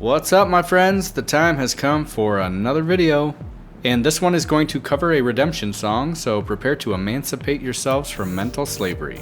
What's up, my friends? The time has come for another video, and this one is going to cover a redemption song, so prepare to emancipate yourselves from mental slavery.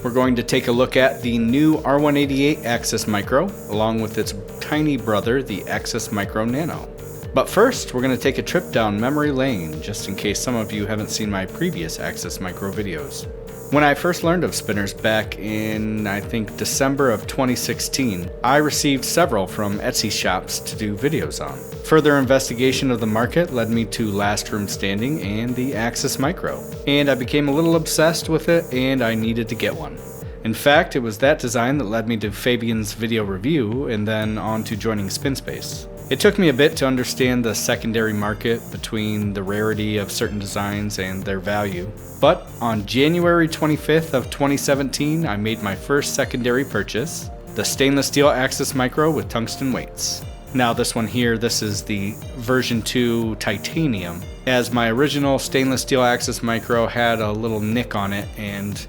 We're going to take a look at the new r188 Axis Micro, along with its tiny brother, the Axis Micro Nano. But first, we're going to take a trip down memory lane, just in case some of you haven't seen my previous Axis Micro videos. When I first learned of spinners back in, I think, December of 2016, I received several from Etsy shops to do videos on. Further investigation of the market led me to Last Room Standing and the Axis Micro, and I became a little obsessed with it and I needed to get one. In fact, it was that design that led me to Fabian's video review and then on to joining SpinSpace. It took me a bit to understand the secondary market between the rarity of certain designs and their value, but on January 25th of 2017, I made my first secondary purchase, the stainless steel Axis Micro with tungsten weights. Now this one here, this is the version 2 titanium, as my original stainless steel Axis Micro had a little nick on it and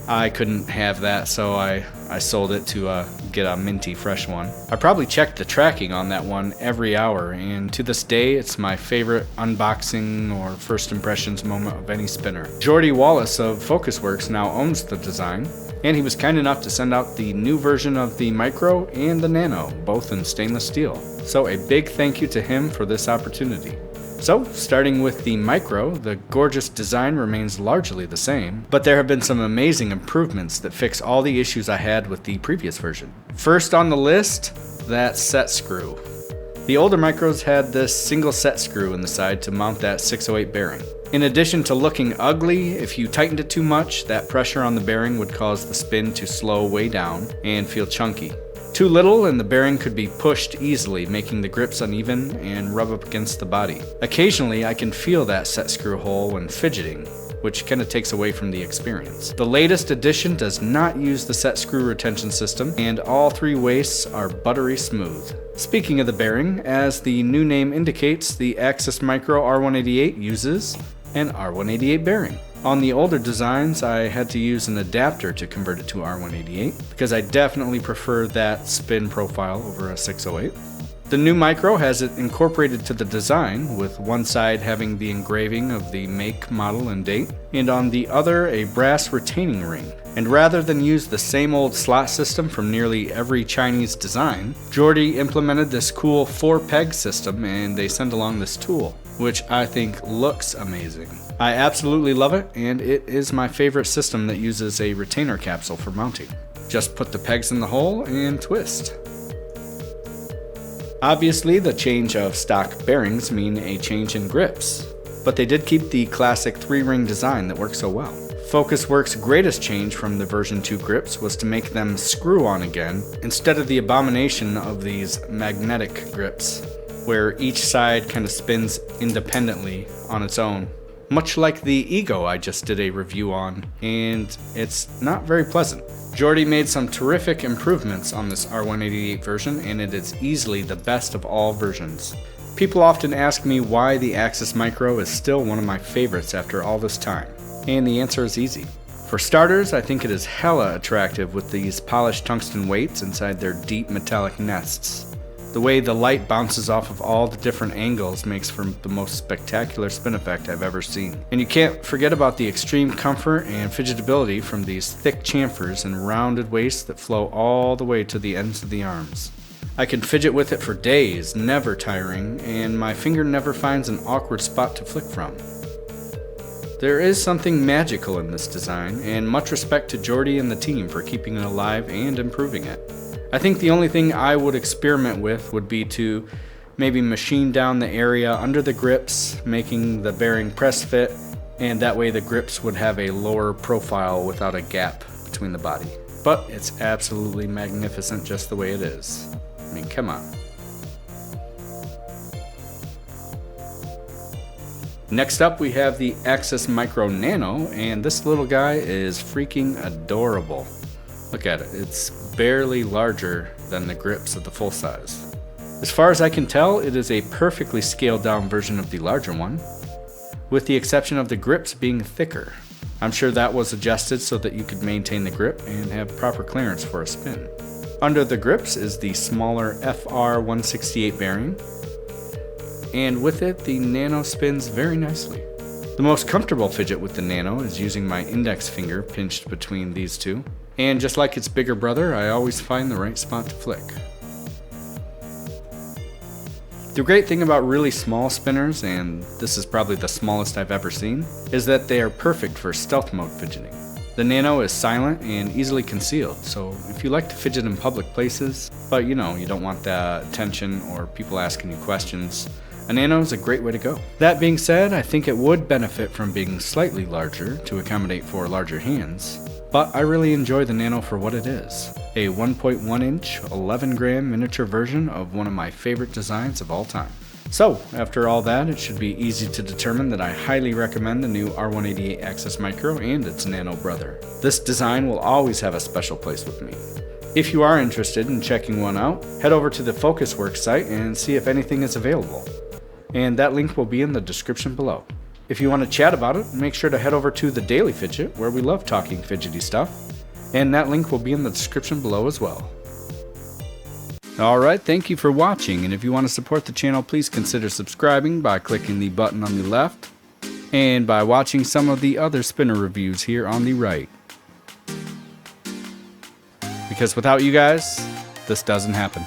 I couldn't have that, so I sold it to get a minty fresh one. I probably checked the tracking on that one every hour, and to this day it's my favorite unboxing or first impressions moment of any spinner. Jordy Wallace of Focusworks now owns the design, and he was kind enough to send out the new version of the Micro and the Nano, both in stainless steel. So a big thank you to him for this opportunity. So, starting with the Micro, the gorgeous design remains largely the same, but there have been some amazing improvements that fix all the issues I had with the previous version. First on the list, that set screw. The older Micros had this single set screw in the side to mount that 608 bearing. In addition to looking ugly, if you tightened it too much, that pressure on the bearing would cause the spin to slow way down and feel chunky. Too little and the bearing could be pushed easily, making the grips uneven and rub up against the body. Occasionally I can feel that set screw hole when fidgeting, which kind of takes away from the experience. The latest edition does not use the set screw retention system, and all three waists are buttery smooth. Speaking of the bearing, as the new name indicates, the Axis Micro r188 uses an r188 bearing. On the older designs, I had to use an adapter to convert it to r188 because I definitely prefer that spin profile over a 608. The new Micro has it incorporated to the design, with one side having the engraving of the make, model, and date, and on the other a brass retaining ring. And rather than use the same old slot system from nearly every Chinese design, Jordy implemented this cool 4-peg system, and they sent along this tool, which I think looks amazing. I absolutely love it, and it is my favorite system that uses a retainer capsule for mounting. Just put the pegs in the hole and twist. Obviously, the change of stock bearings mean a change in grips, but they did keep the classic 3-ring design that works so well. Focusworks' greatest change from the version 2 grips was to make them screw on again, instead of the abomination of these magnetic grips, where each side kind of spins independently on its own. Much like the Ego I just did a review on, and it's not very pleasant. Jordy made some terrific improvements on this r188 version, and it is easily the best of all versions. People often ask me why the Axis Micro is still one of my favorites after all this time, and the answer is easy. For starters, I think it is hella attractive with these polished tungsten weights inside their deep metallic nests. The way the light bounces off of all the different angles makes for the most spectacular spin effect I've ever seen. And you can't forget about the extreme comfort and fidgetability from these thick chamfers and rounded waists that flow all the way to the ends of the arms. I can fidget with it for days, never tiring, and my finger never finds an awkward spot to flick from. There is something magical in this design, and much respect to Jordy and the team for keeping it alive and improving it. I think the only thing I would experiment with would be to maybe machine down the area under the grips, making the bearing press fit, and that way the grips would have a lower profile without a gap between the body. But it's absolutely magnificent just the way it is. I mean, come on. Next up we have the Axis Micro Nano, and this little guy is freaking adorable. Look at it, it's barely larger than the grips of the full size. As far as I can tell, it is a perfectly scaled down version of the larger one, with the exception of the grips being thicker. I'm sure that was adjusted so that you could maintain the grip and have proper clearance for a spin. Under the grips is the smaller r188 bearing, and with it the Nano spins very nicely. The most comfortable fidget with the Nano is using my index finger pinched between these two, and just like its bigger brother, I always find the right spot to flick. The great thing about really small spinners, and this is probably the smallest I've ever seen, is that they are perfect for stealth mode fidgeting. The Nano is silent and easily concealed, so if you like to fidget in public places, but you don't want that attention or people asking you questions, a Nano is a great way to go. That being said, I think it would benefit from being slightly larger to accommodate for larger hands, but I really enjoy the Nano for what it is. A 1.1 inch, 11 gram miniature version of one of my favorite designs of all time. So, after all that, it should be easy to determine that I highly recommend the new r188 Access Micro and its Nano brother. This design will always have a special place with me. If you are interested in checking one out, head over to the FocusWorks site and see if anything is available. And that link will be in the description below. If you want to chat about it, make sure to head over to the Daily Fidget, where we love talking fidgety stuff, and that link will be in the description below as well. Alright, thank you for watching, and if you want to support the channel, please consider subscribing by clicking the button on the left, and by watching some of the other spinner reviews here on the right. Because without you guys, this doesn't happen.